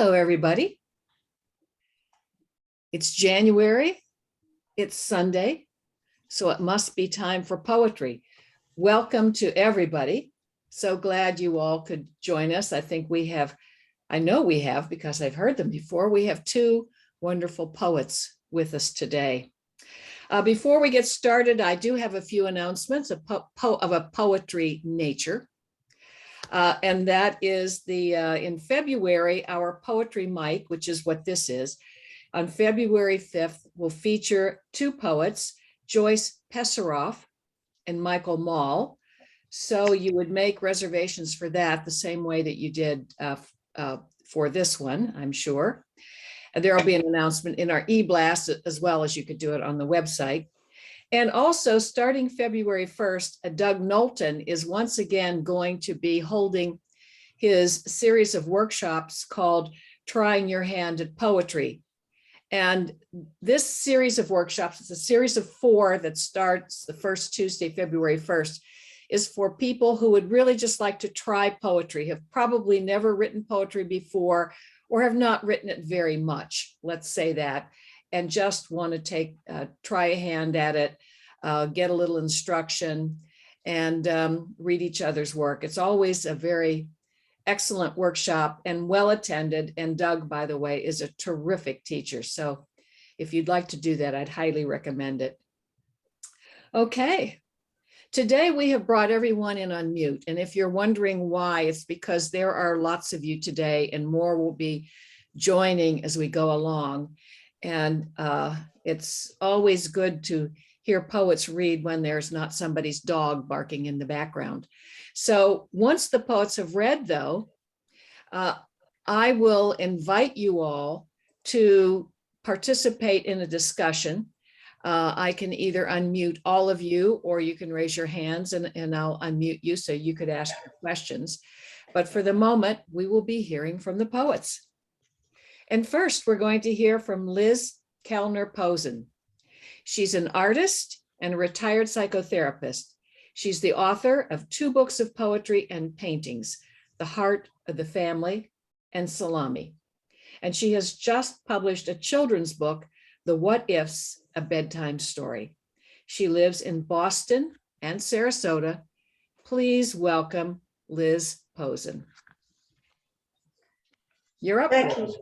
Hello, everybody. It's January, it's Sunday, so it must be time for poetry. Welcome to everybody. So glad you all could join us. I know we have, because I've heard them before. We have two wonderful poets with us today. Before we get started, I do have a few announcements of a poetry nature. And that is in February, our PoetryMic, which is what this is, on February 5th, will feature two poets, Joyce Pesaroff and Michael Mall. So you would make reservations for that the same way that you did for this one, I'm sure. And there will be an announcement in our e-blast as well as you could do it on the website. And also starting February 1st, Doug Knowlton is once again going to be holding his series of workshops called Trying Your Hand at Poetry. And this series of workshops, it's a series of 4 that starts the first Tuesday, February 1st, is for people who would really just like to try poetry, have probably never written poetry before, or have not written it very much, let's say that, and just want to try a hand at it, get a little instruction, and read each other's work. It's always a very excellent workshop and well attended. And Doug, by the way, is a terrific teacher. So if you'd like to do that, I'd highly recommend it. Okay. Today we have brought everyone in on mute. And if you're wondering why, it's because there are lots of you today and more will be joining as we go along. And it's always good to hear poets read when there's not somebody's dog barking in the background. So once the poets have read, though, I will invite you all to participate in a discussion. I can either unmute all of you, or you can raise your hands and I'll unmute you so you could ask your questions. But for the moment, we will be hearing from the poets. And first, we're going to hear from Liz Kelner Pozen. She's an artist and a retired psychotherapist. She's the author of 2 books of poetry and paintings, The Heart of the Family and Salami. And she has just published a children's book, The What Ifs, a Bedtime Story. She lives in Boston and Sarasota. Please welcome Liz Pozen. You're up. Thank you.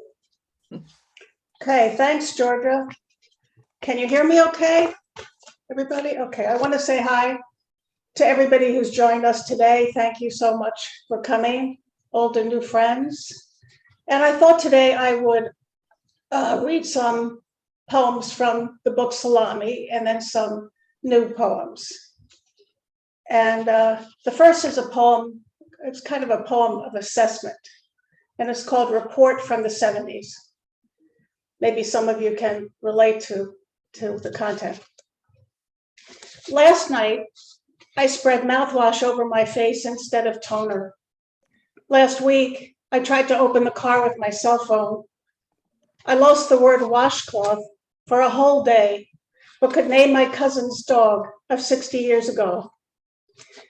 Okay, thanks, Georgia. Can you hear me okay, everybody? Okay, I want to say hi to everybody who's joined us today. Thank you so much for coming, old and new friends. And I thought today I would read some poems from the book Salami and then some new poems. And the first is a poem, it's kind of a poem of assessment, and it's called Report from the 70s. Maybe some of you can relate to the content. Last night, I spread mouthwash over my face instead of toner. Last week, I tried to open the car with my cell phone. I lost the word washcloth for a whole day, but could name my cousin's dog of 60 years ago.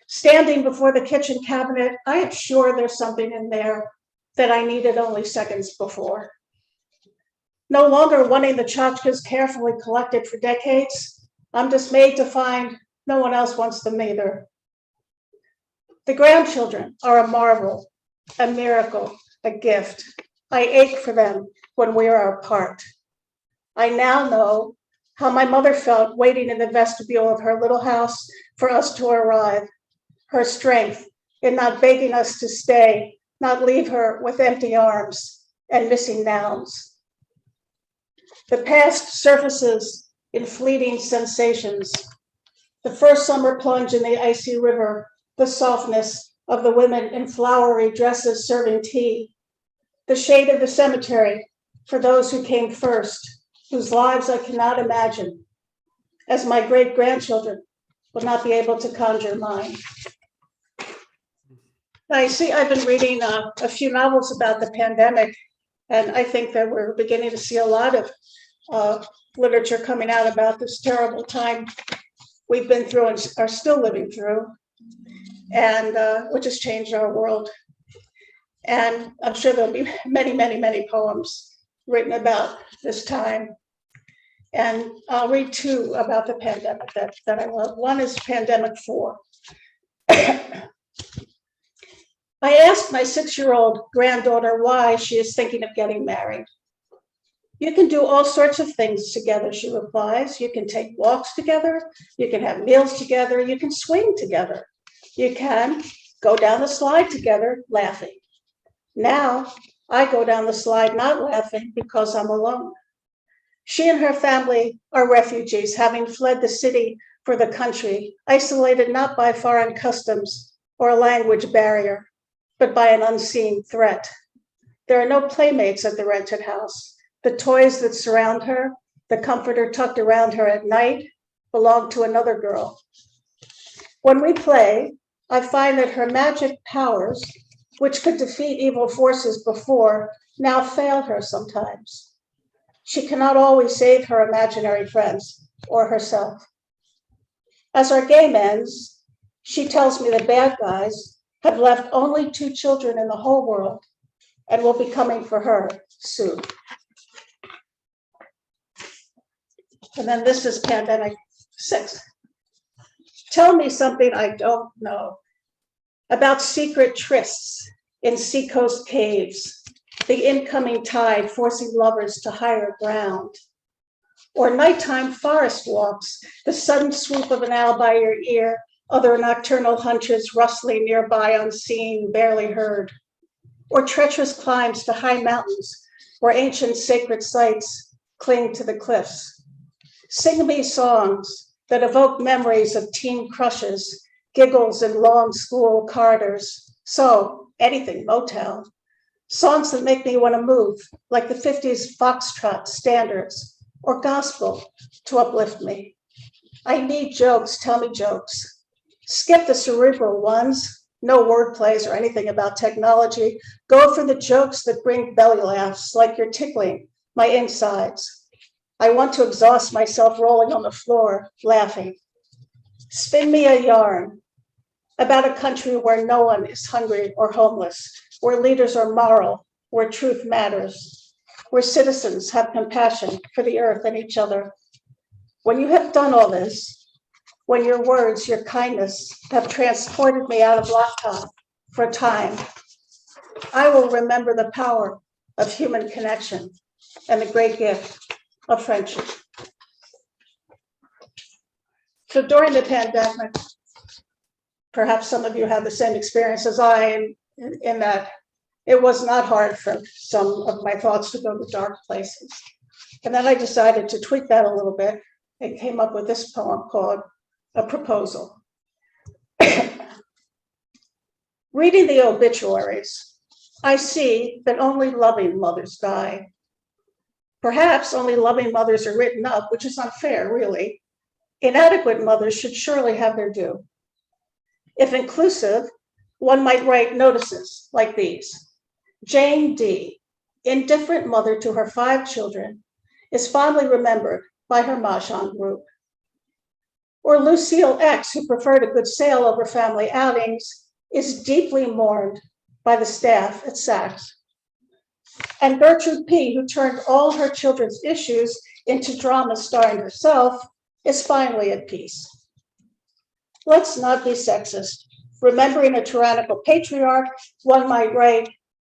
Standing before the kitchen cabinet, I am sure there's something in there that I needed only seconds before. No longer wanting the tchotchkes carefully collected for decades, I'm dismayed to find no one else wants them either. The grandchildren are a marvel, a miracle, a gift. I ache for them when we are apart. I now know how my mother felt waiting in the vestibule of her little house for us to arrive. Her strength in not begging us to stay, not leave her with empty arms and missing nouns. The past surfaces in fleeting sensations. The first summer plunge in the icy river, the softness of the women in flowery dresses serving tea, the shade of the cemetery for those who came first, whose lives I cannot imagine, as my great-grandchildren will not be able to conjure mine. I see I've been reading a few novels about the pandemic, and I think that we're beginning to see a lot of literature coming out about this terrible time we've been through and are still living through, and which has changed our world. And I'm sure there'll be many, many, many poems written about this time. And I'll read two about the pandemic that I love. One is Pandemic 4. I asked my 6-year-old granddaughter why she is thinking of getting married. You can do all sorts of things together, she replies. You can take walks together. You can have meals together. You can swing together. You can go down the slide together, laughing. Now, I go down the slide not laughing because I'm alone. She and her family are refugees, having fled the city for the country, isolated not by foreign customs or a language barrier, but by an unseen threat. There are no playmates at the rented house. The toys that surround her, the comforter tucked around her at night, belong to another girl. When we play, I find that her magic powers, which could defeat evil forces before, now fail her sometimes. She cannot always save her imaginary friends or herself. As our game ends, she tells me the bad guys have left only 2 children in the whole world and will be coming for her soon. And then this is Pandemic 6. Tell me something I don't know about secret trysts in seacoast caves, the incoming tide forcing lovers to higher ground, or nighttime forest walks, the sudden swoop of an owl by your ear, other nocturnal hunters rustling nearby unseen, barely heard, or treacherous climbs to high mountains where ancient sacred sites cling to the cliffs. Sing me songs that evoke memories of teen crushes, giggles in long school corridors. So, anything Motown. Songs that make me want to move, like the 50s foxtrot standards, or gospel to uplift me. I need jokes, tell me jokes. Skip the cerebral ones, no word plays or anything about technology. Go for the jokes that bring belly laughs, like you're tickling my insides. I want to exhaust myself rolling on the floor, laughing. Spin me a yarn about a country where no one is hungry or homeless, where leaders are moral, where truth matters, where citizens have compassion for the earth and each other. When you have done all this, when your words, your kindness have transported me out of Lhasa for a time, I will remember the power of human connection and the great gift of friendship. So during the pandemic, perhaps some of you have the same experience as I, in that it was not hard for some of my thoughts to go to dark places. And then I decided to tweak that a little bit and came up with this poem called A Proposal. Reading the obituaries, I see that only loving mothers die. Perhaps only loving mothers are written up, which is unfair, really. Inadequate mothers should surely have their due. If inclusive, one might write notices like these. Jane D., indifferent mother to her 5 children, is fondly remembered by her Mahjong group. Or Lucille X., who preferred a good sail over family outings, is deeply mourned by the staff at Saks. And Gertrude P., who turned all her children's issues into drama starring herself, is finally at peace. Let's not be sexist. Remembering a tyrannical patriarch, one might write,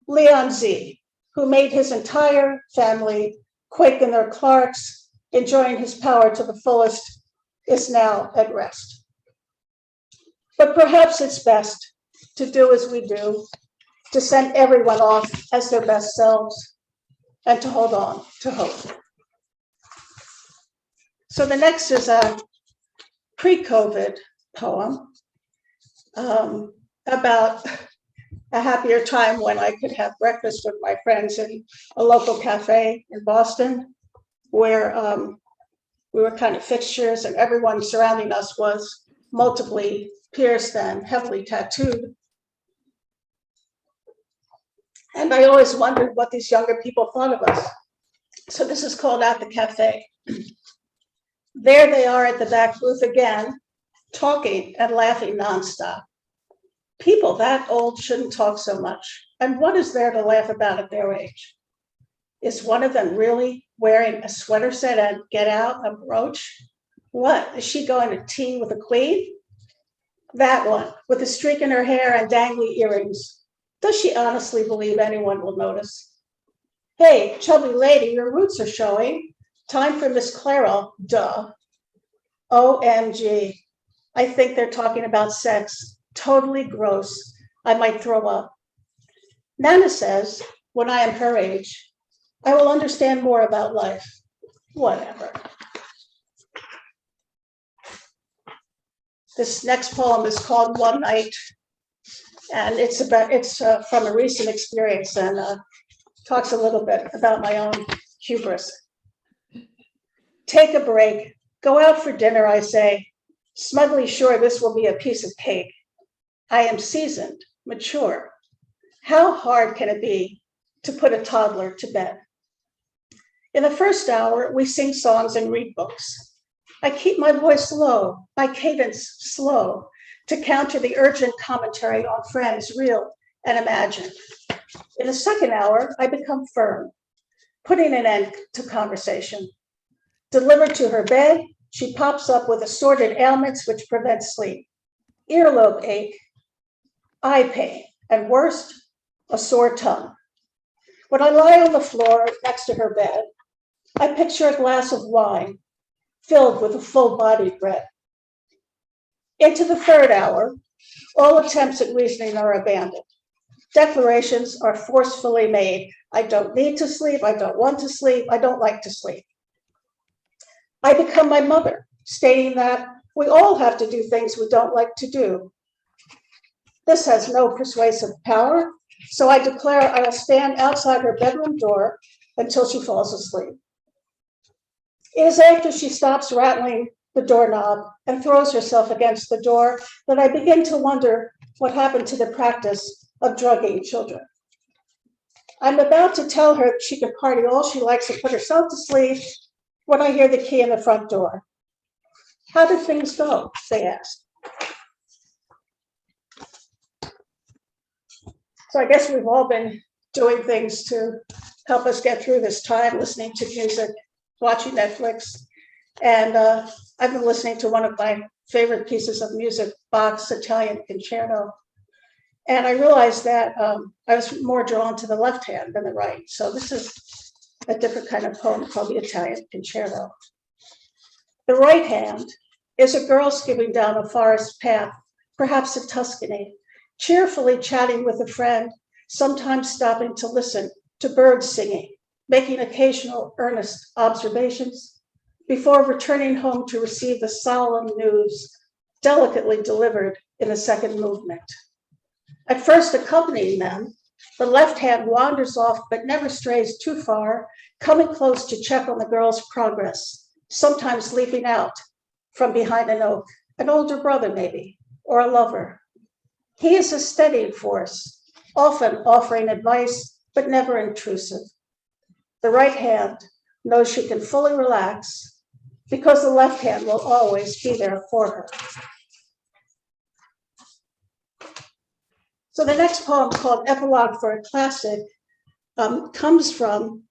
Leon Z., who made his entire family quake in their Clarks, enjoying his power to the fullest, is now at rest. But perhaps it's best to do as we do, to send everyone off as their best selves, and to hold on to hope. So the next is a pre-COVID poem about a happier time when I could have breakfast with my friends in a local cafe in Boston, where we were kind of fixtures and everyone surrounding us was multiply pierced and heavily tattooed. And I always wondered what these younger people thought of us. So this is called At the Cafe. There they are at the back booth again, talking and laughing nonstop. People that old shouldn't talk so much. And what is there to laugh about at their age? Is one of them really wearing a sweater set and get out a brooch? What, is she going to tea with a queen? That one, with a streak in her hair and dangly earrings. Does she honestly believe anyone will notice? Hey, chubby lady, your roots are showing. Time for Miss Clairol, duh. OMG, I think they're talking about sex. Totally gross. I might throw up. Nana says, when I am her age, I will understand more about life. Whatever. This next poem is called One Night, and it's from a recent experience and talks a little bit about my own hubris. Take a break. Go out for dinner, I say, smugly sure this will be a piece of cake. I am seasoned, mature. How hard can it be to put a toddler to bed? In the first hour, we sing songs and read books. I keep my voice low, my cadence slow, to counter the urgent commentary on friends, real and imagined. In the second hour, I become firm, putting an end to conversation. Delivered to her bed, she pops up with assorted ailments which prevent sleep. Earlobe ache, eye pain, and worst, a sore tongue. When I lie on the floor next to her bed, I picture a glass of wine filled with a full-bodied bread. Into the third hour, all attempts at reasoning are abandoned. Declarations are forcefully made. I don't need to sleep. I don't want to sleep. I don't like to sleep. I become my mother, stating that we all have to do things we don't like to do. This has no persuasive power, so I declare I will stand outside her bedroom door until she falls asleep. It is after she stops rattling the doorknob and throws herself against the door that I begin to wonder what happened to the practice of drugging children. I'm about to tell her she can party all she likes and put herself to sleep when I hear the key in the front door. How do things go? They ask. So I guess we've all been doing things to help us get through this time, listening to music, watching Netflix. And I've been listening to one of my favorite pieces of music, Bach's Italian Concerto. And I realized that I was more drawn to the left hand than the right. So this is a different kind of poem called the Italian Concerto. The right hand is a girl skipping down a forest path, perhaps in Tuscany, cheerfully chatting with a friend, sometimes stopping to listen to birds singing, making occasional earnest observations, before returning home to receive the solemn news delicately delivered in the second movement. At first accompanying them, the left hand wanders off but never strays too far, coming close to check on the girl's progress, sometimes leaping out from behind an oak, an older brother maybe, or a lover. He is a steadying force, often offering advice, but never intrusive. The right hand knows she can fully relax because the left hand will always be there for her. So the next poem, called Epilogue for a Classic, comes from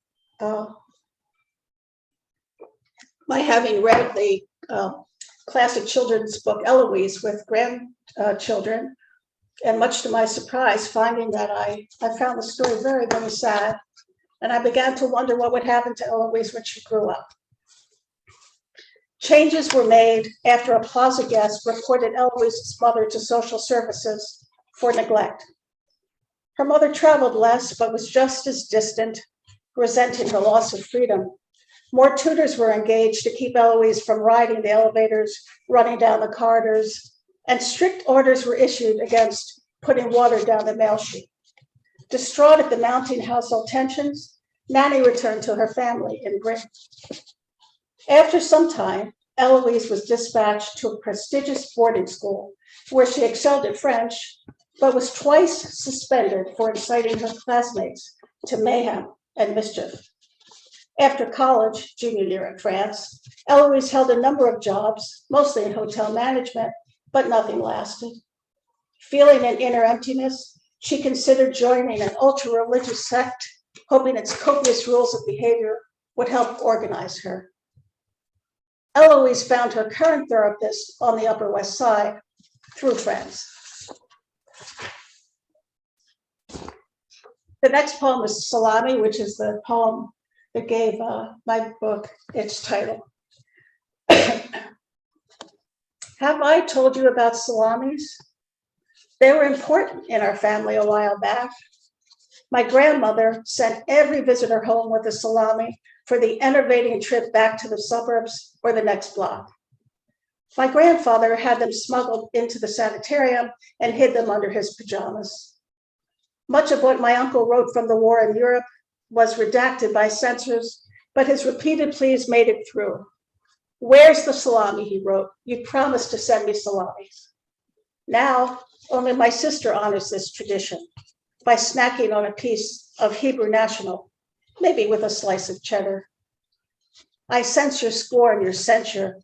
my having read the classic children's book Eloise with grandchildren, and much to my surprise, finding that I found the story very, very sad, and I began to wonder what would happen to Eloise when she grew up. Changes were made after a plaza guest reported Eloise's mother to social services for neglect. Her mother traveled less, but was just as distant, resenting the loss of freedom. More tutors were engaged to keep Eloise from riding the elevators, running down the corridors, and strict orders were issued against putting water down the mail sheet. Distraught at the mounting household tensions, Nanny returned to her family in Britain. After some time, Eloise was dispatched to a prestigious boarding school where she excelled at French, but was twice suspended for inciting her classmates to mayhem and mischief. After college, junior year in France, Eloise held a number of jobs, mostly in hotel management, but nothing lasted. Feeling an inner emptiness, she considered joining an ultra-religious sect, hoping its copious rules of behavior would help organize her. Eloise found her current therapist on the Upper West Side through friends. The next poem is Salami, which is the poem that gave my book its title. Have I told you about salamis? They were important in our family a while back. My grandmother sent every visitor home with a salami for the enervating trip back to the suburbs or the next block. My grandfather had them smuggled into the sanitarium and hid them under his pajamas. Much of what my uncle wrote from the war in Europe was redacted by censors, but his repeated pleas made it through. Where's the salami, he wrote. You promised to send me salamis. Now, only my sister honors this tradition by snacking on a piece of Hebrew National, maybe with a slice of cheddar. I sense your scorn, your censure,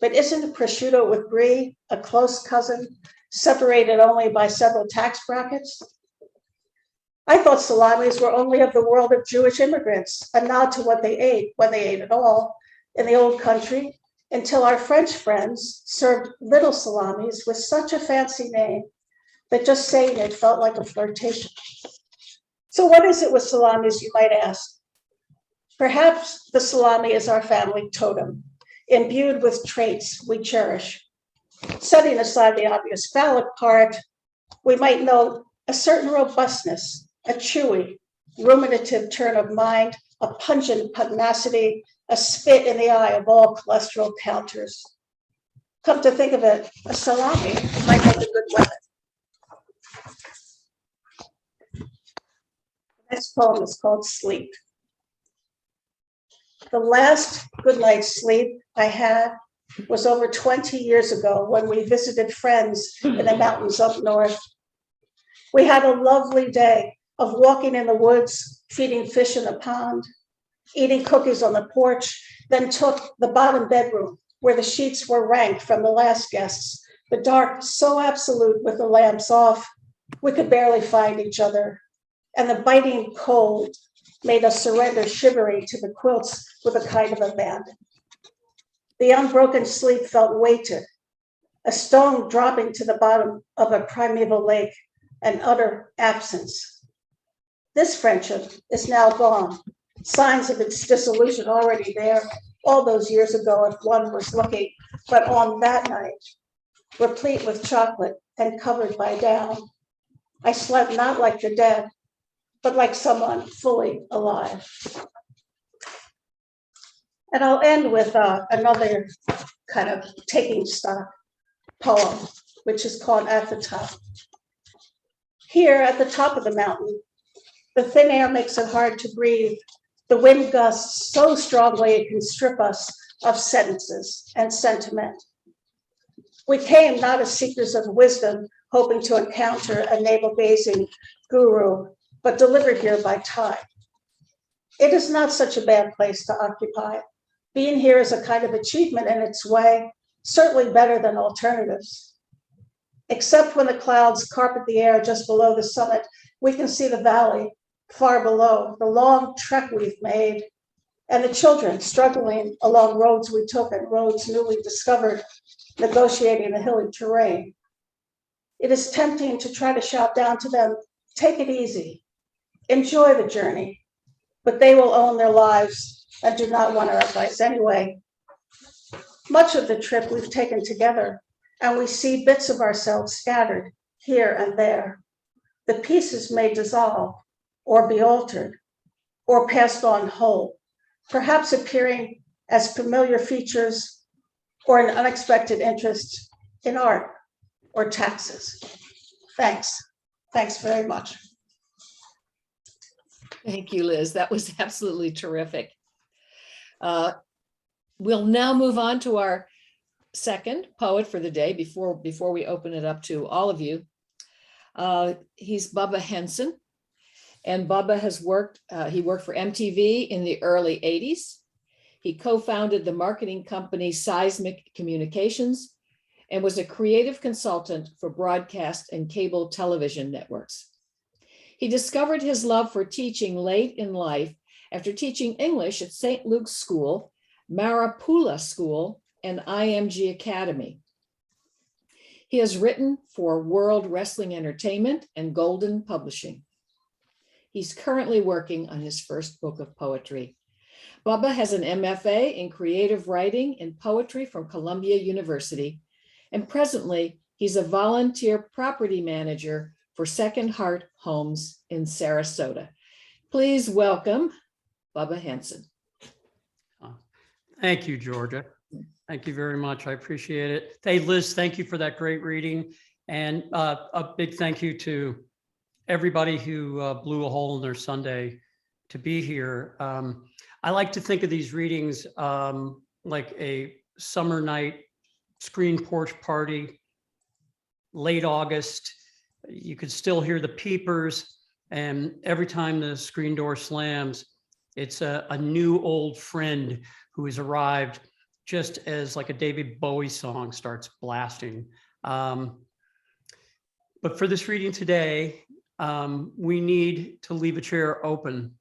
but isn't prosciutto with brie a close cousin, separated only by several tax brackets? I thought salamis were only of the world of Jewish immigrants, a nod to what they ate, when they ate at all, in the old country, until our French friends served little salamis with such a fancy name that just saying it felt like a flirtation. So what is it with salamis, you might ask? Perhaps the salami is our family totem, imbued with traits we cherish. Setting aside the obvious phallic part, we might note a certain robustness, a chewy, ruminative turn of mind, a pungent pugnacity, a spit in the eye of all cholesterol counters. Come to think of it, a salami might make a good weapon. The next poem is called Sleep. The last good night's sleep I had was over 20 years ago when we visited friends in the mountains up north. We had a lovely day of walking in the woods, feeding fish in the pond, eating cookies on the porch, then took the bottom bedroom where the sheets were ranked from the last guests, the dark so absolute with the lamps off, we could barely find each other, and the biting cold made us surrender shivering to the quilts with a kind of abandon. The unbroken sleep felt weighted, a stone dropping to the bottom of a primeval lake, an utter absence. This friendship is now gone, signs of its dissolution already there, all those years ago if one was looking, but on that night, replete with chocolate and covered by down, I slept not like the dead, but like someone fully alive. And I'll end with another kind of taking stock poem, which is called At the Top. Here at the top of the mountain, the thin air makes it hard to breathe. The wind gusts so strongly it can strip us of sentences and sentiment. We came not as seekers of wisdom, hoping to encounter a navel-gazing guru, but delivered here by time. It is not such a bad place to occupy. Being here is a kind of achievement in its way, certainly better than alternatives. Except when the clouds carpet the air just below the summit, we can see the valley far below, the long trek we've made, and the children struggling along roads we took and roads newly discovered, negotiating the hilly terrain. It is tempting to try to shout down to them, take it easy, enjoy the journey, but they will own their lives and do not want our advice anyway. Much of the trip we've taken together, and we see bits of ourselves scattered here and there. The pieces may dissolve or be altered or passed on whole, perhaps appearing as familiar features or an unexpected interest in art or taxes. Thanks. Thanks very much. Thank you, Liz. That was absolutely terrific. We'll now move on to our second poet for the day before we open it up to all of you. He's Bubba Henson, and Bubba has worked for MTV in the early 80s. He co-founded the marketing company Seismic Communications and was a creative consultant for broadcast and cable television networks. He discovered his love for teaching late in life after teaching English at St. Luke's School, Marapula School, and IMG Academy. He has written for World Wrestling Entertainment and Golden Publishing. He's currently working on his first book of poetry. Bubba has an MFA in creative writing and poetry from Columbia University, and presently he's a volunteer property manager for Second Heart Homes in Sarasota. Please welcome Bubba Henson. Thank you, Georgia. Thank you very much. I appreciate it. Hey, Liz, thank you for that great reading. And a big thank you to everybody who blew a hole in their Sunday to be here. I like to think of these readings like a summer night screen porch party, late August. You could still hear the peepers, and every time the screen door slams, it's a new old friend who has arrived just as like a David Bowie song starts blasting. But for this reading today, we need to leave a chair open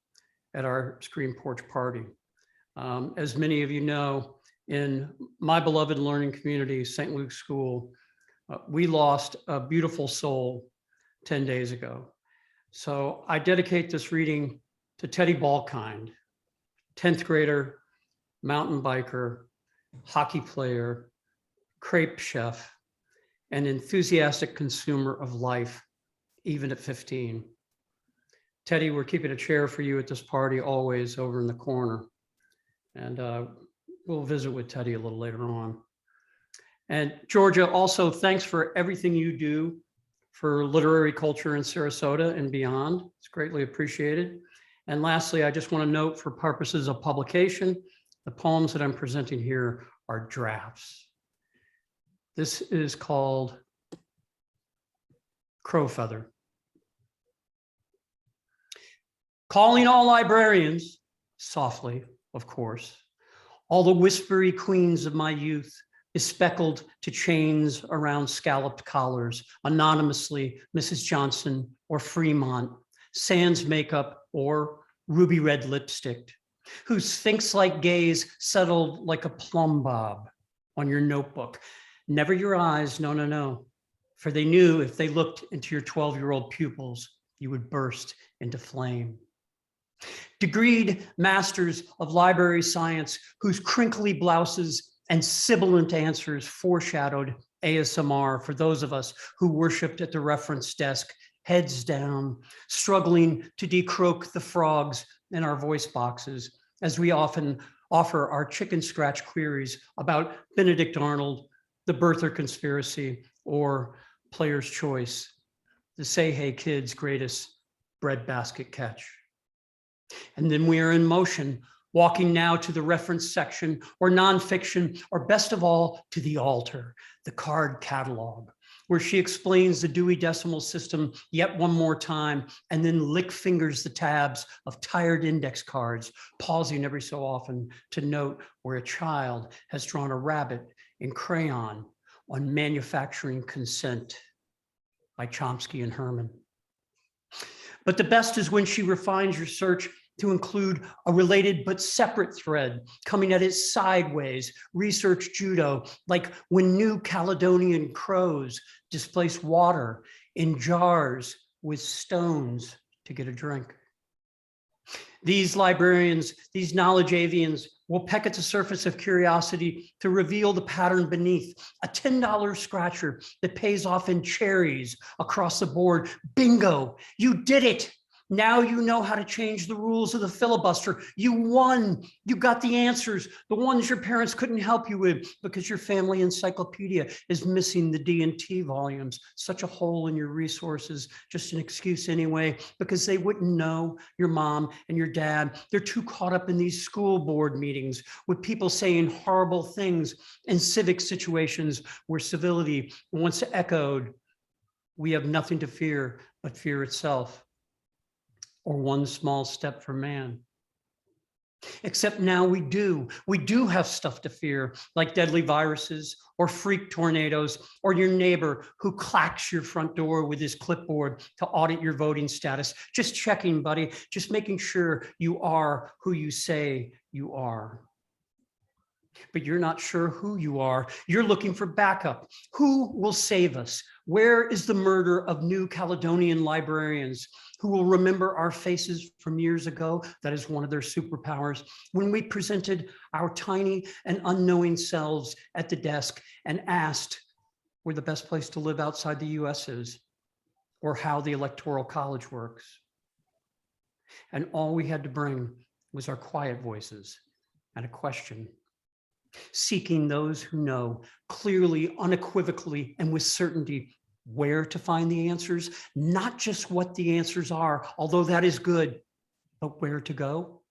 at our screen porch party. As many of you know, in my beloved learning community, St. Luke's School, we lost a beautiful soul 10 days ago. So I dedicate this reading to Teddy Balkind, 10th grader, mountain biker, hockey player, crepe chef, and enthusiastic consumer of life, even at 15. Teddy, we're keeping a chair for you at this party always over in the corner. And we'll visit with Teddy a little later on. And Georgia, also thanks for everything you do for literary culture in Sarasota and beyond. It's greatly appreciated. And lastly, I just want to note for purposes of publication, the poems that I'm presenting here are drafts. This is called Crow Feather. Calling all librarians, softly, of course, all the whispery queens of my youth, bespeckled to chains around scalloped collars, anonymously Mrs. Johnson or Fremont, sans makeup or ruby red lipstick, whose sphinx-like gaze settled like a plumb bob on your notebook. Never your eyes, no, no, no, for they knew if they looked into your 12-year-old pupils, you would burst into flame. Degreed masters of library science whose crinkly blouses and sibilant answers foreshadowed ASMR for those of us who worshiped at the reference desk, heads down, struggling to decroak the frogs in our voice boxes, as we often offer our chicken scratch queries about Benedict Arnold, the birther conspiracy, or Player's Choice, the Say Hey Kids' greatest breadbasket catch. And then we are in motion, walking now to the reference section or nonfiction, or best of all, to the altar, the card catalog, where she explains the Dewey Decimal System yet one more time, and then lick fingers the tabs of tired index cards, pausing every so often to note where a child has drawn a rabbit in crayon on Manufacturing Consent by Chomsky and Herman. But the best is when she refines your search to include a related but separate thread coming at it sideways, research judo, like when New Caledonian crows displace water in jars with stones to get a drink. These librarians, these knowledge avians, will peck at the surface of curiosity to reveal the pattern beneath, a $10 scratcher that pays off in cherries across the board. Bingo, you did it. Now you know how to change the rules of the filibuster. You won. You got the answers, the ones your parents couldn't help you with because your family encyclopedia is missing the D&T volumes. Such a hole in your resources, just an excuse anyway, because they wouldn't know your mom and your dad. They're too caught up in these school board meetings with people saying horrible things in civic situations where civility once echoed, "We have nothing to fear but fear itself," or "one small step for man." Except now we do. We do have stuff to fear, like deadly viruses or freak tornadoes or your neighbor who clacks your front door with his clipboard to audit your voting status. Just checking, buddy. Just making sure you are who you say you are. But you're not sure who you are. You're looking for backup. Who will save us? Where is the murder of New Caledonian librarians who will remember our faces from years ago? That is one of their superpowers. When we presented our tiny and unknowing selves at the desk and asked where the best place to live outside the US is, or how the Electoral College works. And all we had to bring was our quiet voices and a question. Seeking those who know clearly, unequivocally, and with certainty where to find the answers, not just what the answers are, although that is good, but where to go.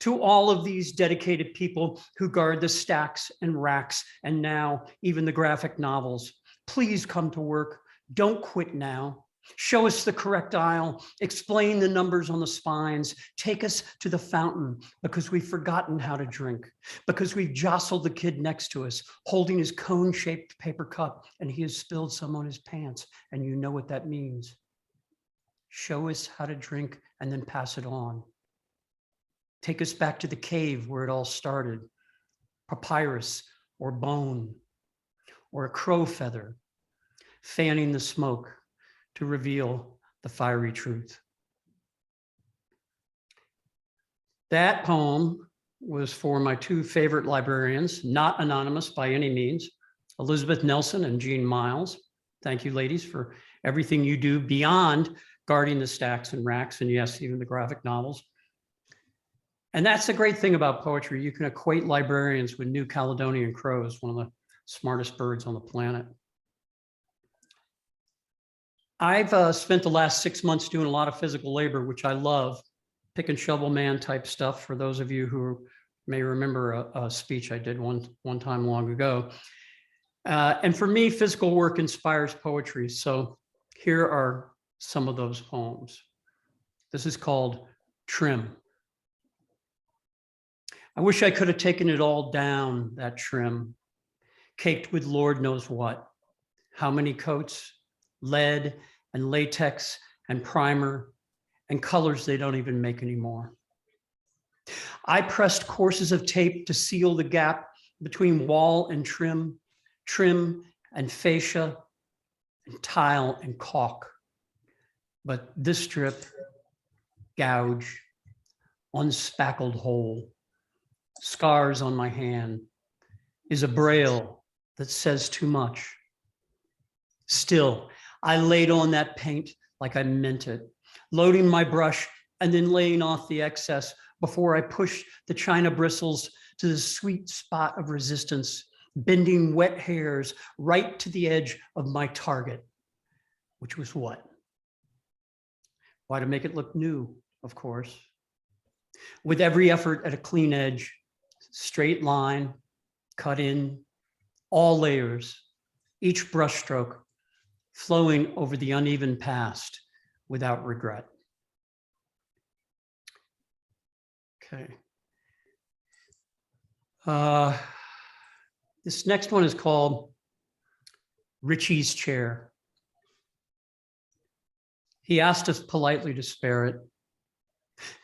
To all of these dedicated people who guard the stacks and racks, and now even the graphic novels, please come to work. Don't quit now. Show us the correct aisle, explain the numbers on the spines, take us to the fountain because we've forgotten how to drink, because we've jostled the kid next to us, holding his cone-shaped paper cup, and he has spilled some on his pants, and you know what that means. Show us how to drink and then pass it on. Take us back to the cave where it all started, papyrus or bone or a crow feather, fanning the smoke to reveal the fiery truth. That poem was for my two favorite librarians, not anonymous by any means, Elizabeth Nelson and Jean Miles. Thank you, ladies, for everything you do beyond guarding the stacks and racks, and yes, even the graphic novels. And that's the great thing about poetry. You can equate librarians with New Caledonian crows, one of the smartest birds on the planet. I've spent the last 6 months doing a lot of physical labor, which I love, pick and shovel man type stuff. For those of you who may remember a speech I did one time long ago. And for me, physical work inspires poetry. So here are some of those poems. This is called Trim. I wish I could have taken it all down, that trim, caked with Lord knows what. How many coats? Lead and latex and primer and colors they don't even make anymore. I pressed courses of tape to seal the gap between wall and trim, trim and fascia, and tile and caulk. But this strip, gouge, unspackled hole, scars on my hand, is a braille that says too much. Still, I laid on that paint like I meant it, loading my brush and then laying off the excess before I pushed the china bristles to the sweet spot of resistance, bending wet hairs right to the edge of my target, which was what? Why, to make it look new, of course. With every effort at a clean edge, straight line, cut in, all layers, each brushstroke flowing over the uneven past without regret. Okay. This next one is called Richie's Chair. He asked us politely to spare it.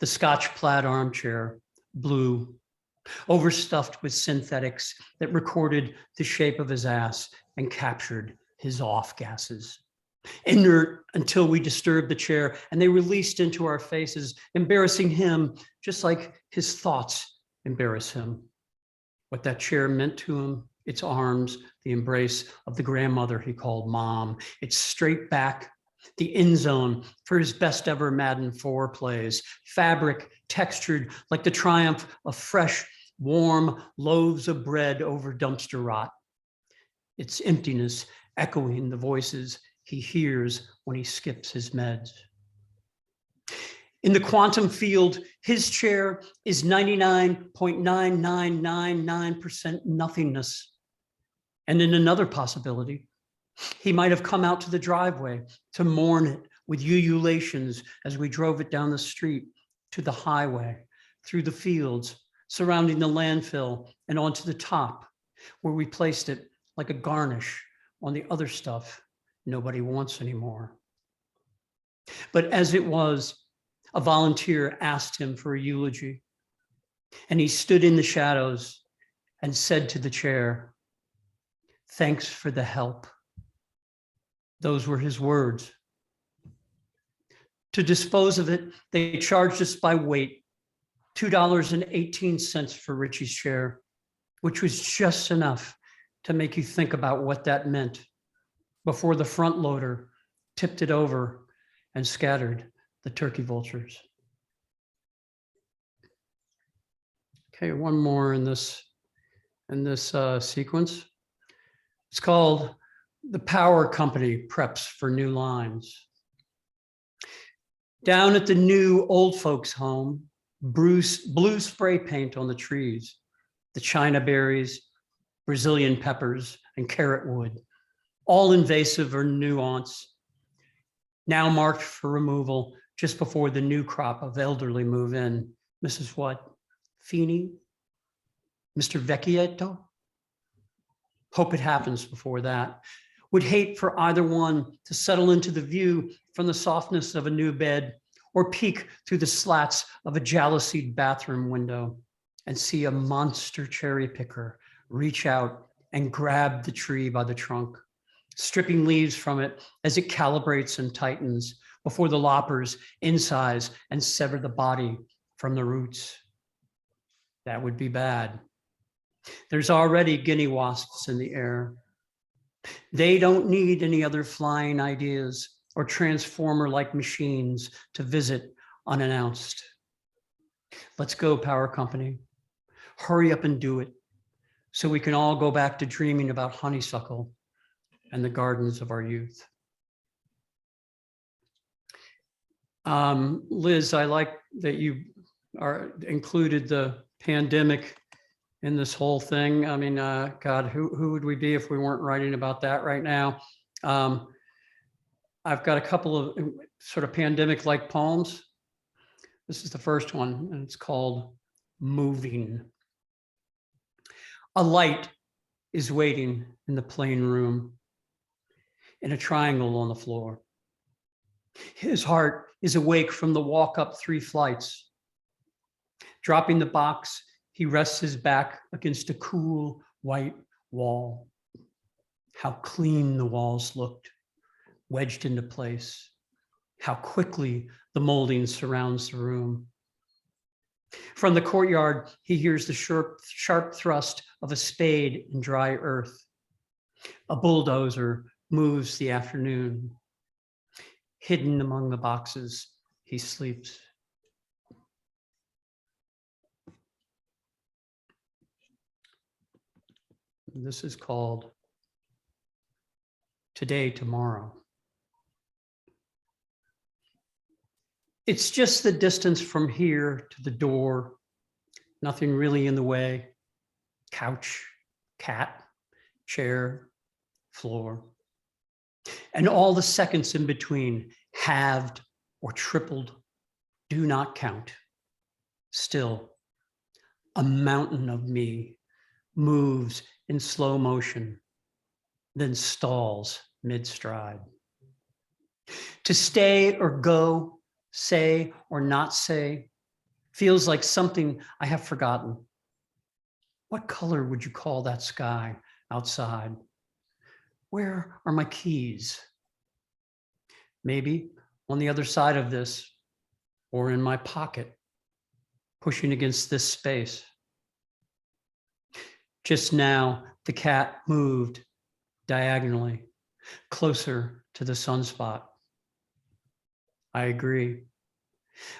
The Scotch plaid armchair, blue, overstuffed with synthetics that recorded the shape of his ass and captured his off gases. Inert until we disturbed the chair and they released into our faces, embarrassing him just like his thoughts embarrass him. What that chair meant to him, its arms, the embrace of the grandmother he called mom, its straight back, the end zone for his best ever Madden 4 plays, fabric textured like the triumph of fresh, warm loaves of bread over dumpster rot. Its emptiness echoing the voices he hears when he skips his meds. In the quantum field, his chair is 99.9999% nothingness. And in another possibility, he might have come out to the driveway to mourn it with ululations as we drove it down the street to the highway, through the fields surrounding the landfill and onto the top, where we placed it like a garnish on the other stuff nobody wants anymore. But as it was, a volunteer asked him for a eulogy, and he stood in the shadows and said to the chair, "Thanks for the help." Those were his words. To dispose of it, they charged us by weight, $2.18 for Richie's chair, which was just enough to make you think about what that meant before the front loader tipped it over and scattered the turkey vultures. Okay, one more in this sequence. It's called "The Power Company Preps for New Lines." Down at the new old folks' home, blue spray paint on the trees, the China berries, Brazilian peppers, and carrot wood, all invasive or nuanced, now marked for removal just before the new crop of elderly move in. Mrs. what? Feeney? Mr. Vecchietto? Hope it happens before that. Would hate for either one to settle into the view from the softness of a new bed or peek through the slats of a jalousied bathroom window and see a monster cherry picker reach out and grab the tree by the trunk, stripping leaves from it as it calibrates and tightens before the loppers incise and sever the body from the roots. That would be bad. There's already guinea wasps in the air. They don't need any other flying ideas or transformer-like machines to visit unannounced. Let's go, power company. Hurry up and do it so we can all go back to dreaming about honeysuckle and the gardens of our youth. Liz, I like that you included the pandemic in this whole thing. I mean, God, who would we be if we weren't writing about that right now? I've got a couple of sort of pandemic-like poems. This is the first one, and it's called Moving. A light is waiting in the plain room, in a triangle on the floor. His heart is awake from the walk up 3 flights. Dropping the box, he rests his back against a cool white wall. How clean the walls looked, wedged into place. How quickly the molding surrounds the room. From the courtyard, he hears the sharp thrust of a spade in dry earth. A bulldozer moves the afternoon. Hidden among the boxes, he sleeps. This is called Today, Tomorrow. It's just the distance from here to the door. Nothing really in the way. Couch, cat, chair, floor. And all the seconds in between, halved or tripled, do not count. Still, a mountain of me moves in slow motion, then stalls mid-stride. To stay or go, say or not say, feels like something I have forgotten. What color would you call that sky outside? Where are my keys? Maybe on the other side of this, or in my pocket, pushing against this space. Just now, the cat moved diagonally, closer to the sunspot. I agree.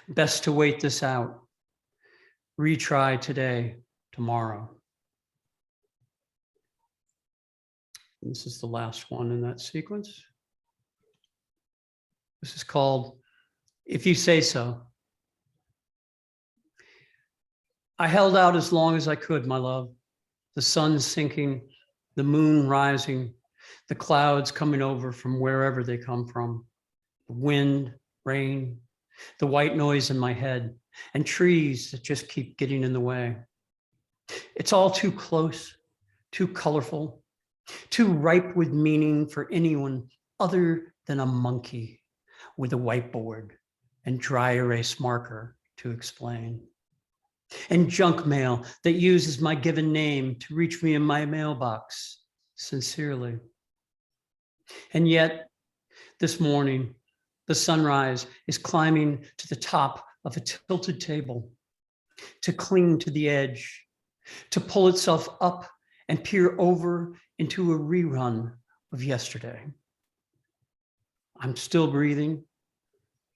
Best to wait this out. Retry today, tomorrow. This is the last one in that sequence. This is called If You Say So. I held out as long as I could, my love. The sun sinking, the moon rising, the clouds coming over from wherever they come from. The wind, rain, the white noise in my head, and trees that just keep getting in the way. It's all too close, too colorful, too ripe with meaning for anyone other than a monkey with a whiteboard and dry erase marker to explain. And junk mail that uses my given name to reach me in my mailbox sincerely. And yet, this morning, the sunrise is climbing to the top of a tilted table, to cling to the edge, to pull itself up and peer over into a rerun of yesterday. I'm still breathing.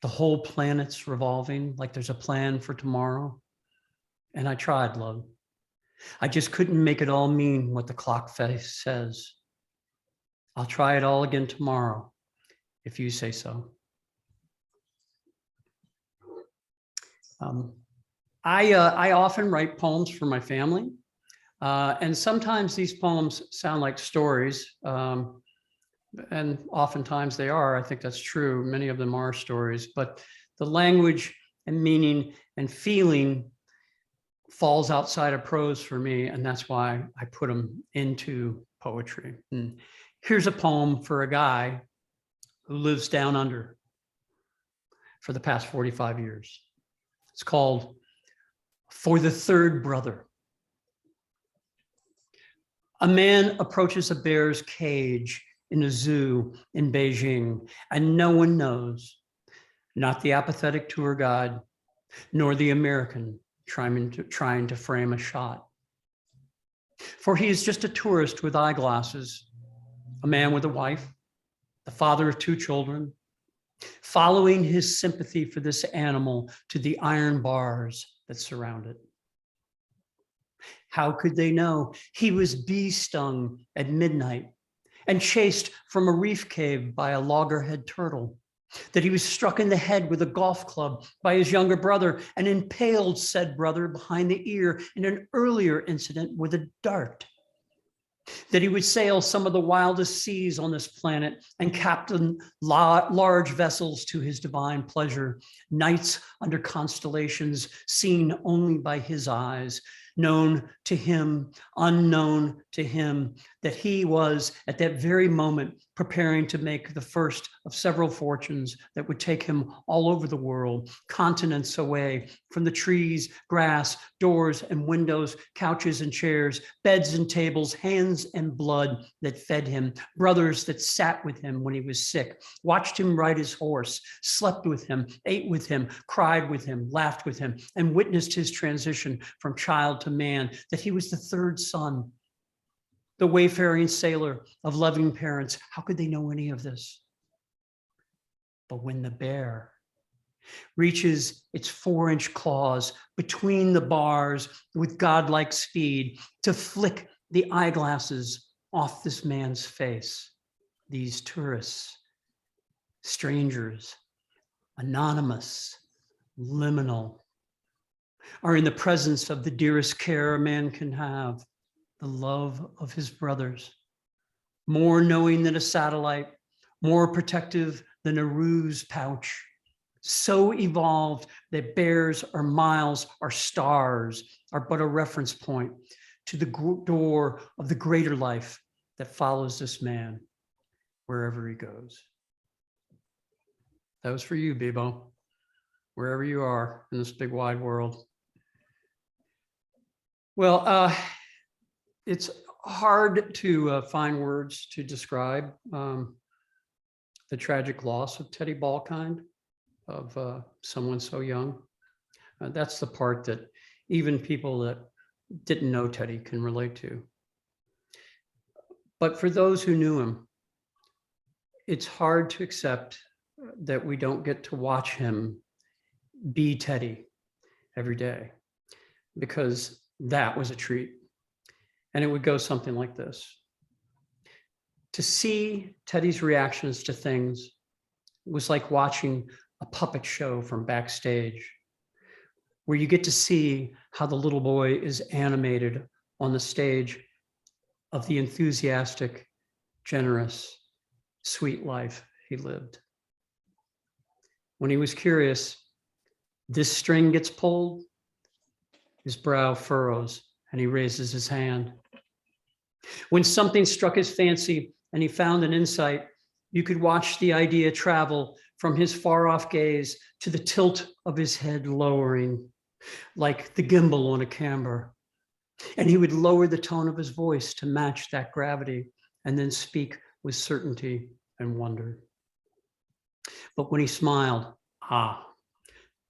The whole planet's revolving like there's a plan for tomorrow. And I tried, love. I just couldn't make it all mean what the clock face says. I'll try it all again tomorrow, if you say so. I often write poems for my family, and sometimes these poems sound like stories, and oftentimes they are. I think that's true. Many of them are stories, but the language and meaning and feeling falls outside of prose for me, and that's why I put them into poetry. And here's a poem for a guy who lives down under for the past 45 years. It's called For the Third Brother. A man approaches a bear's cage in a zoo in Beijing, and no one knows, not the apathetic tour guide, nor the American trying to frame a shot. For he is just a tourist with eyeglasses, a man with a wife, the father of 2 children, following his sympathy for this animal to the iron bars that surround it. How could they know he was bee stung at midnight and chased from a reef cave by a loggerhead turtle? That he was struck in the head with a golf club by his younger brother and impaled said brother behind the ear in an earlier incident with a dart? That he would sail some of the wildest seas on this planet and captain large vessels to his divine pleasure, nights under constellations seen only by his eyes, known to him, unknown to him, that he was at that very moment preparing to make the first of several fortunes that would take him all over the world, continents away from the trees, grass, doors and windows, couches and chairs, beds and tables, hands and blood that fed him, brothers that sat with him when he was sick, watched him ride his horse, slept with him, ate with him, cried with him, laughed with him, and witnessed his transition from child to man, that he was the third son, the wayfaring sailor of loving parents. How could they know any of this? But when the bear reaches its 4-inch claws between the bars with godlike speed to flick the eyeglasses off this man's face, these tourists, strangers, anonymous, liminal, are in the presence of the dearest care a man can have, the love of his brothers, more knowing than a satellite, more protective than a ruse pouch, so evolved that bears are miles, are stars, are but a reference point to the door of the greater life that follows this man wherever he goes. That was for you, Bebo, wherever you are in this big wide world. Well, it's hard to find words to describe the tragic loss of Teddy Balkind, of someone so young. That's the part that even people that didn't know Teddy can relate to. But for those who knew him, it's hard to accept that we don't get to watch him be Teddy every day, because that was a treat. And it would go something like this. To see Teddy's reactions to things was like watching a puppet show from backstage, where you get to see how the little boy is animated on the stage of the enthusiastic, generous, sweet life he lived. When he was curious, This string gets pulled, his brow furrows, and he raises his hand. When something struck his fancy and he found an insight, you could watch the idea travel from his far-off gaze to the tilt of his head lowering, like the gimbal on a camera. And he would lower the tone of his voice to match that gravity and then speak with certainty and wonder. But when he smiled,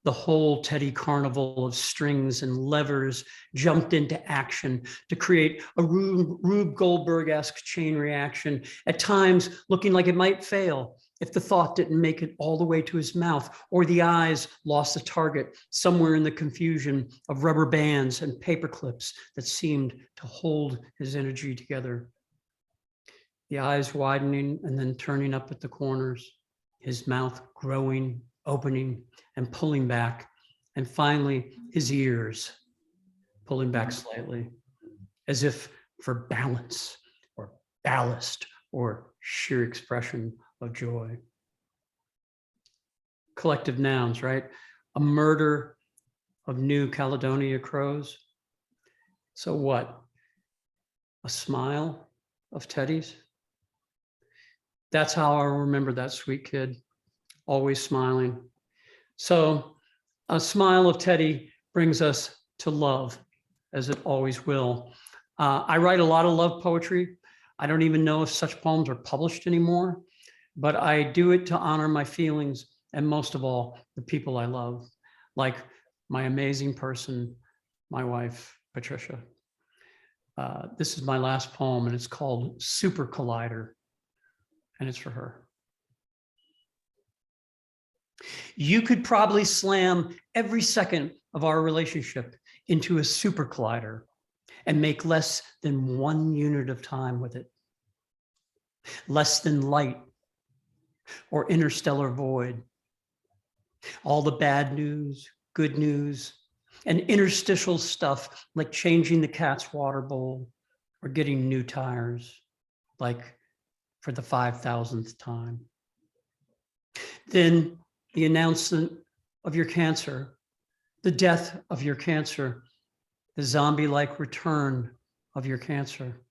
the whole Teddy carnival of strings and levers jumped into action to create a Rube Goldberg-esque chain reaction, at times looking like it might fail if the thought didn't make it all the way to his mouth, or the eyes lost the target somewhere in the confusion of rubber bands and paper clips that seemed to hold his energy together. The eyes widening and then turning up at the corners, his mouth growing, opening, and pulling back, and finally his ears pulling back slightly, as if for balance or ballast or sheer expression of joy. Collective nouns, right? A murder of New Caledonia crows. So what? A smile of Teddy's? That's how I remember that sweet kid, always smiling. So a smile of Teddy brings us to love, as it always will. I write a lot of love poetry. I don't even know if such poems are published anymore, but I do it to honor my feelings and most of all, the people I love, like my amazing person, my wife, Patricia. This is my last poem and it's called Super Collider, and it's for her. You could probably slam every second of our relationship into a super collider and make less than 1 unit of time with it. Less than light or interstellar void. All the bad news, good news, and interstitial stuff like changing the cat's water bowl or getting new tires, like for the 5,000th time. Then the announcement of your cancer, the death of your cancer, the zombie-like return of your cancer,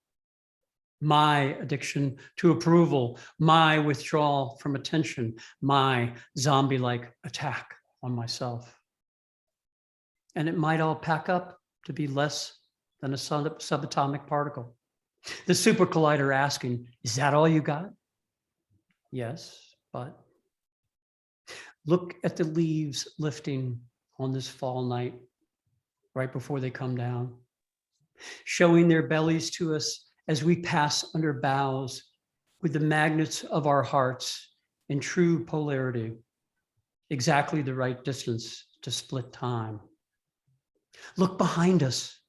my addiction to approval, my withdrawal from attention, my zombie-like attack on myself. And it might all pack up to be less than a subatomic particle. The super collider asking, is that all you got? Yes, but look at the leaves lifting on this fall night, right before they come down, showing their bellies to us as we pass under boughs with the magnets of our hearts in true polarity, exactly the right distance to split time. Look behind us,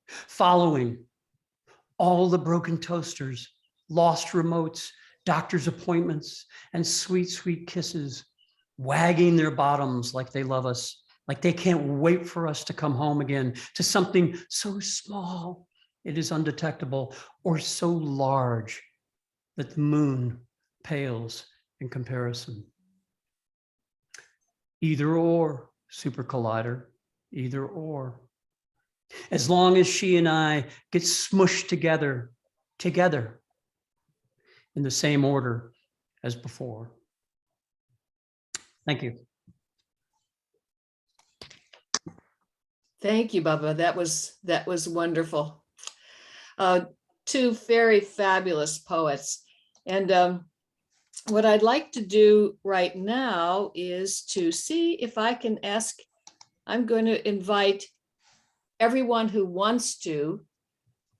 following all the broken toasters, lost remotes, doctor's appointments, and sweet, sweet kisses, wagging their bottoms like they love us, like they can't wait for us to come home again to something so small it is undetectable, or so large that the moon pales in comparison. Either or, super collider, either or. As long as she and I get smushed together in the same order as before. Thank you. Thank you, Bubba. That was wonderful. Two very fabulous poets. And what I'd like to do right now is to see if I can ask, I'm going to invite everyone who wants to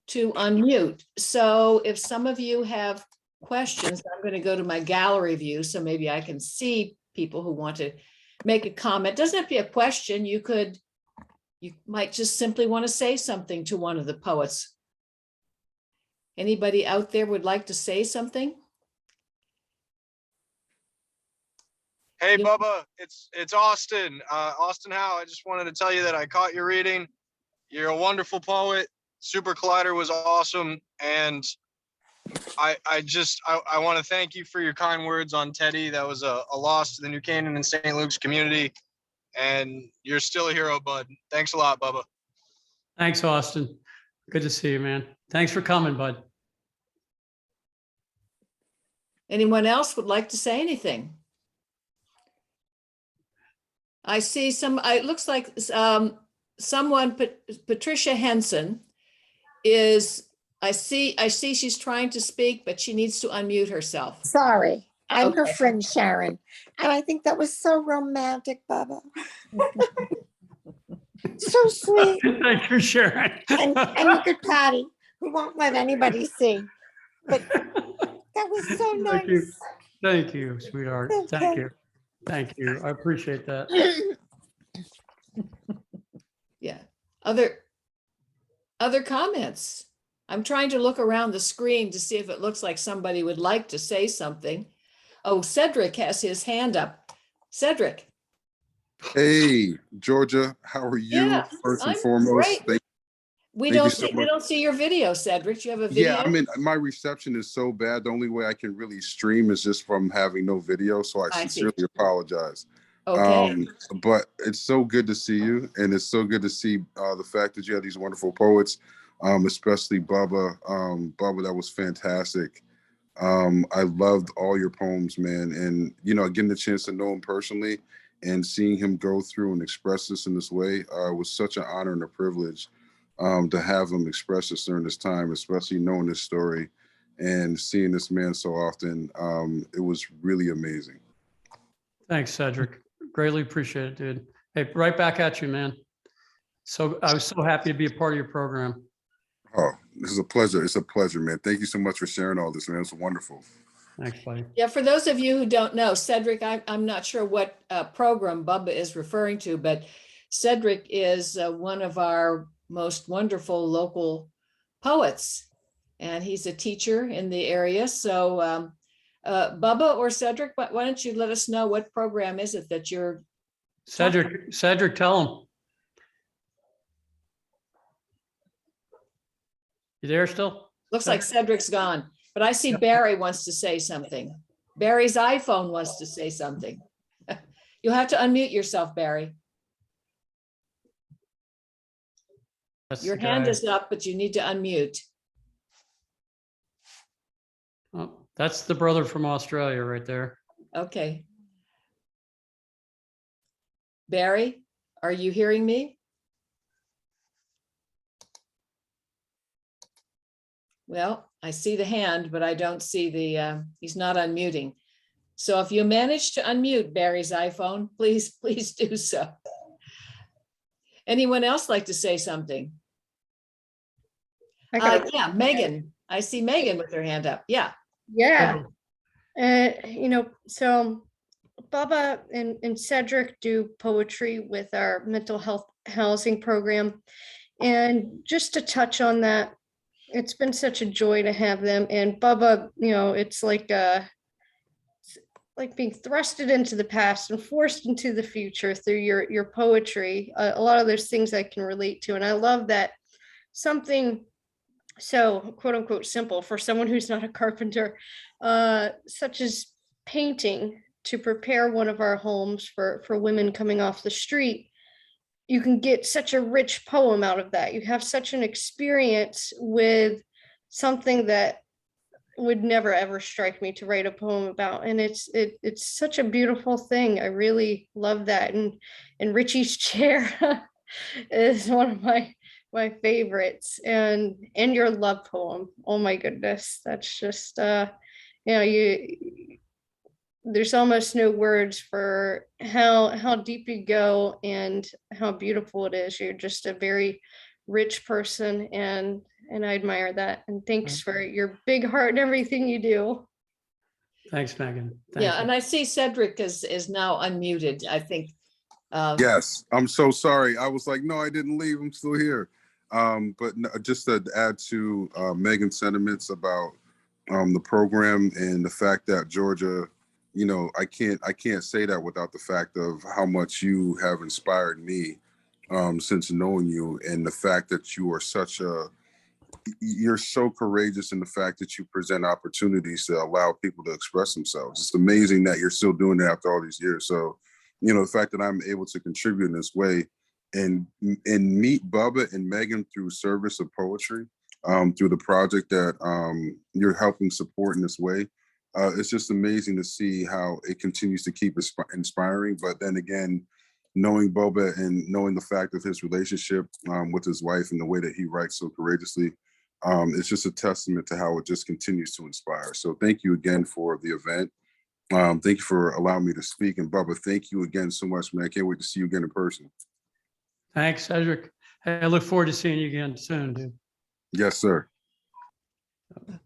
unmute. So if some of you have questions, I'm going to go to my gallery view so maybe I can see people who want to make a comment. Doesn't have to be a question. You might just simply want to say something to one of the poets. Anybody out there would like to say something? Hey, Bubba, it's Austin. Austin Howe, I just wanted to tell you that I caught your reading. You're a wonderful poet. Super Collider was awesome. And I want to thank you for your kind words on Teddy. That was a loss to the New Canaan and St. Luke's community. and you're still a hero, bud. Thanks a lot, Bubba. Thanks, Austin. Good to see you, man. Thanks for coming, bud. Anyone else would like to say anything? I see it looks like someone, Patricia Henson I see she's trying to speak, but she needs to unmute herself. Sorry, I'm her Okay. friend Sharon, and I think that was so romantic, Bubba. So sweet. Thanks for sharing. And look at Patty, who won't let anybody see. But that was so Thank you. nice. Thank you, sweetheart. Thank Okay. you. Thank you. I appreciate that. Yeah. Other comments? I'm trying to look around the screen to see if it looks like somebody would like to say something. Oh, Cedric has his hand up. Cedric. Hey, Georgia, how are you? Yeah, First and I'm foremost, great. We thank you don't so see, we much. don't see your video, Cedric. Do you have a video? Yeah, I mean, my reception is so bad. The only way I can really stream is just from having no video. So I I see. sincerely apologize. Okay. But it's so good to see you. And it's so good to see the fact that you have these wonderful poets, especially Bubba. Bubba, that was fantastic. I loved all your poems, man. And, you know, getting the chance to know him personally and seeing him go through and express this in this way was such an honor and a privilege to have him express this during this time, especially knowing this story and seeing this man so often. It was really amazing. Thanks, Cedric. Greatly appreciate it, dude. Hey, right back at you, man. So I was so happy to be a part of your program. Oh, this is a pleasure. It's a pleasure, man. Thank you so much for sharing all this, man. It's wonderful. Thanks, buddy. Yeah, for those of you who don't know, Cedric, I'm not sure what program Bubba is referring to, but Cedric is one of our most wonderful local poets, and he's a teacher in the area. So Bubba or Cedric, why don't you let us know what program is it that you're? Cedric, tell him. You there still? Looks like Cedric's gone, but I see Barry wants to say something. Barry's iPhone wants to say something. You'll have to unmute yourself, Barry. That's Your the hand guy. is up, but you need to unmute. Oh, that's the brother from Australia right there. Okay. Barry, are you hearing me? Well, I see the hand, but I don't see he's not unmuting. So if you manage to unmute Barry's iPhone, please do so. Anyone else like to say something? Yeah, Megan. I see Megan with her hand up. Yeah. Yeah. So Bubba and Cedric do poetry with our mental health housing program. And just to touch on that, it's been such a joy to have them. And Bubba, it's like being thrusted into the past and forced into the future through your poetry. A lot of those things I can relate to. And I love that something so quote unquote simple for someone who's not a carpenter, such as painting to prepare one of our homes for women coming off the street. You can get such a rich poem out of that. You have such an experience with something that would never ever strike me to write a poem about. And it's such a beautiful thing. I really love that. And Richie's chair is one of my favorites, and your love poem. Oh my goodness. That's just there's almost no words for how deep you go and how beautiful it is. You're just a very rich person, and I admire that. And thanks for your big heart and everything you do. Thanks, Megan. Thank Yeah, you. and I see Cedric is now unmuted, I think. Yes, I'm so sorry. I was like, no, I didn't leave. I'm still here. But just to add to Megan's sentiments about the program and the fact that Georgia, I can't say that without the fact of how much you have inspired me since knowing you, and the fact that you're so courageous in the fact that you present opportunities to allow people to express themselves. It's amazing that you're still doing it after all these years. So the fact that I'm able to contribute in this way and meet Bubba and Megan through service of poetry, through the project that you're helping support in this way. It's just amazing to see how it continues to keep inspiring. But then again, knowing Bubba and knowing the fact of his relationship with his wife and the way that he writes so courageously, it's just a testament to how it just continues to inspire. So thank you again for the event. Thank you for allowing me to speak. And Bubba, thank you again so much, man. I can't wait to see you again in person. Thanks, Cedric. Hey, I look forward to seeing you again soon, dude. Yes, sir.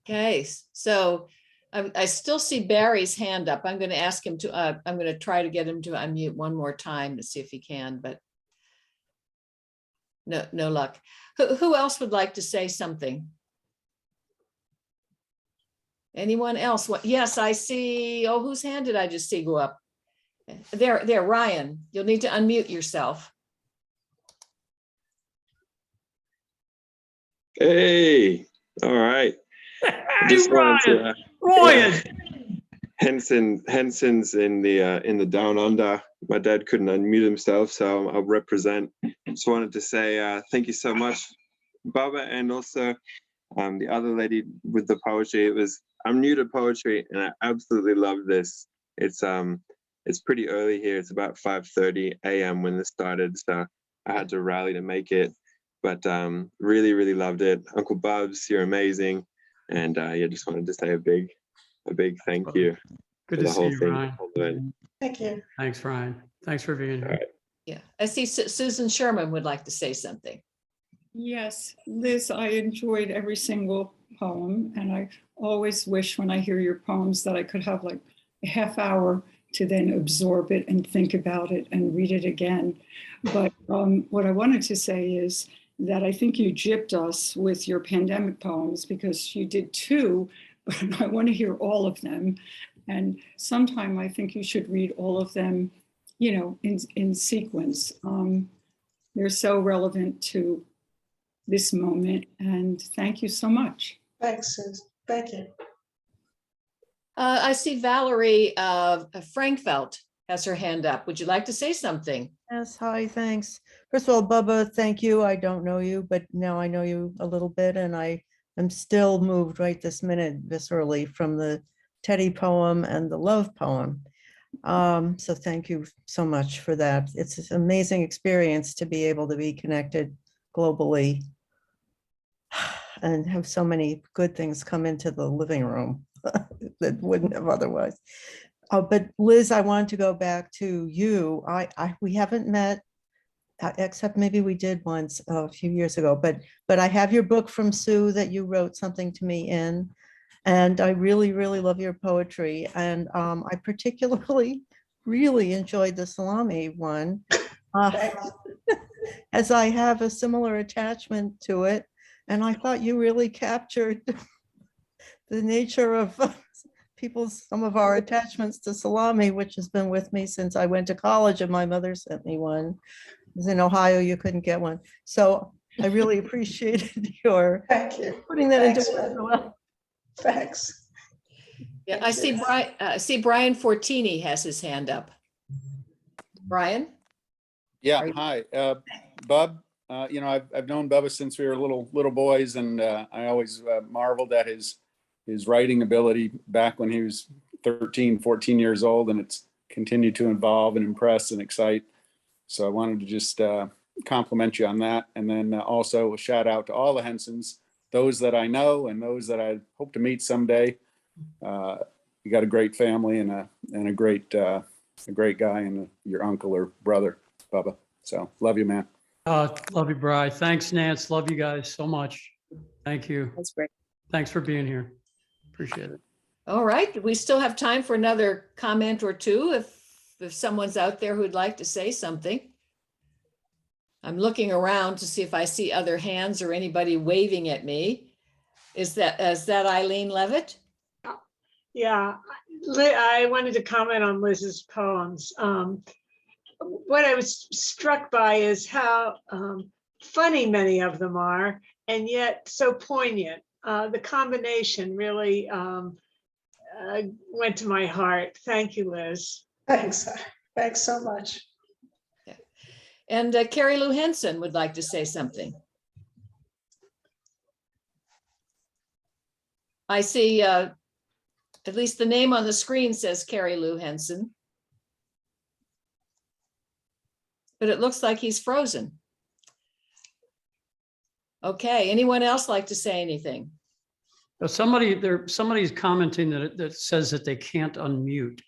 Okay, so I still see Barry's hand up. I'm going to ask him to, I'm going to try to get him to unmute one more time to see if he can, but no luck. Who else would like to say something? Anyone else? What? Yes, I see. Oh, whose hand did I just see go up? There, Ryan. You'll need to unmute yourself. Hey, all right. Just wanted to, Ryan. Henson's in the down under. My dad couldn't unmute himself, so I'll represent. Just wanted to say thank you so much, Bubba, and also the other lady with the poetry. I'm new to poetry, and I absolutely love this. It's pretty early here. It's about 5:30 a.m. when this started, so I had to rally to make it. But really, really loved it. Uncle Bubs, you're amazing. And yeah, just wanted to say a big thank you. Good to see you, Ryan. Thank you. Thanks, Ryan. Thanks for being here. Right. Yeah, I see Susan Sherman would like to say something. Yes, Liz, I enjoyed every single poem, and I always wish when I hear your poems that I could have like a half hour to then absorb it and think about it and read it again. But what I wanted to say is that I think you gypped us with your pandemic poems because you did two, but I want to hear all of them. And sometime I think you should read all of them, in sequence. They're so relevant to this moment. And thank you so much. Thanks, Susan. Thank you. I see Valerie Frankfelt has her hand up. Would you like to say something? Yes, hi, thanks. First of all, Bubba, thank you. I don't know you, but now I know you a little bit, and I am still moved right this minute viscerally from the Teddy poem and the love poem. So thank you so much for that. It's an amazing experience to be able to be connected globally and have so many good things come into the living room that wouldn't have otherwise. But Liz, I wanted to go back to you. We haven't met, except maybe we did once a few years ago, but I have your book from Sue that you wrote something to me in, and I really, really love your poetry. And I particularly really enjoyed the salami one, as I have a similar attachment to it. And I thought you really captured the nature of some of our attachments to salami, which has been with me since I went to college, and my mother sent me one. Because in Ohio, you couldn't get one. So I really appreciated your Thank you. putting that Thanks, into it. Well, Thanks. Yeah, I see Brian Fortini has his hand up. Brian? Yeah, hi, Bub. I've known Bubba since we were little boys, and I always marveled at his writing ability back when he was 13, 14 years old, and it's continued to evolve and impress and excite. So I wanted to just compliment you on that. And then also a shout out to all the Hensons, those that I know and those that I hope to meet someday. You got a great family and a great guy and your uncle or brother, Bubba. So love you, man. Love you, Bri. Thanks, Nance. Love you guys so much. Thank you. That's great. Thanks for being here. Appreciate it. All right, we still have time for another comment or two if someone's out there who'd like to say something. I'm looking around to see if I see other hands or anybody waving at me. Is that Eileen Levitt? Yeah, I wanted to comment on Liz's poems. What I was struck by is how funny many of them are, and yet so poignant. The combination really went to my heart. Thank you, Liz. Thanks. Thanks so much. And Carrie Lou Henson would like to say something. I see at least the name on the screen says Carrie Lou Henson. But it looks like he's frozen. Okay, anyone else like to say anything? Somebody's commenting that says that they can't unmute.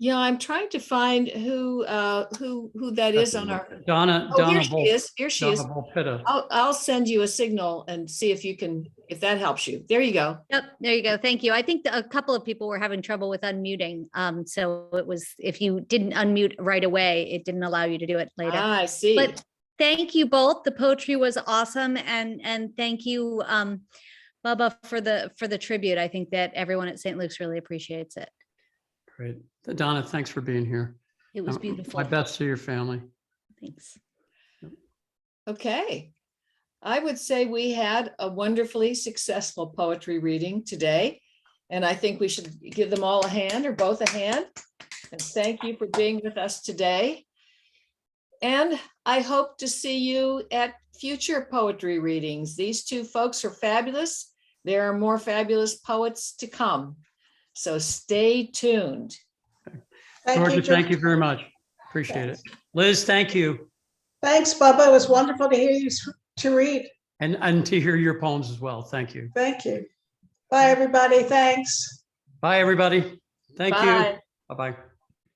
Yeah, I'm trying to find who that is on our. Donna. Oh, here she is. Here she is. Donna Volpetta. I'll send you a signal and see if you can, if that helps you. There you go. Yep, there you go. Thank you. I think a couple of people were having trouble with unmuting. So it was, if you didn't unmute right away, it didn't allow you to do it later. Ah, I see. But thank you both. The poetry was awesome. And thank you, Bubba, for the tribute. I think that everyone at St. Luke's really appreciates it. Great. Donna, thanks for being here. It was beautiful. My best to your family. Thanks. Okay. I would say we had a wonderfully successful poetry reading today. And I think we should give them all a hand or both a hand. And thank you for being with us today. And I hope to see you at future poetry readings. These two folks are fabulous. There are more fabulous poets to come. So stay tuned. Georgia, thank you very much. Appreciate it. Liz, thank you. Thanks, Bubba. It was wonderful to hear you to read. And to hear your poems as well. Thank you. Thank you. Bye, everybody. Thanks. Bye, everybody. Thank you. Bye. Bye-bye.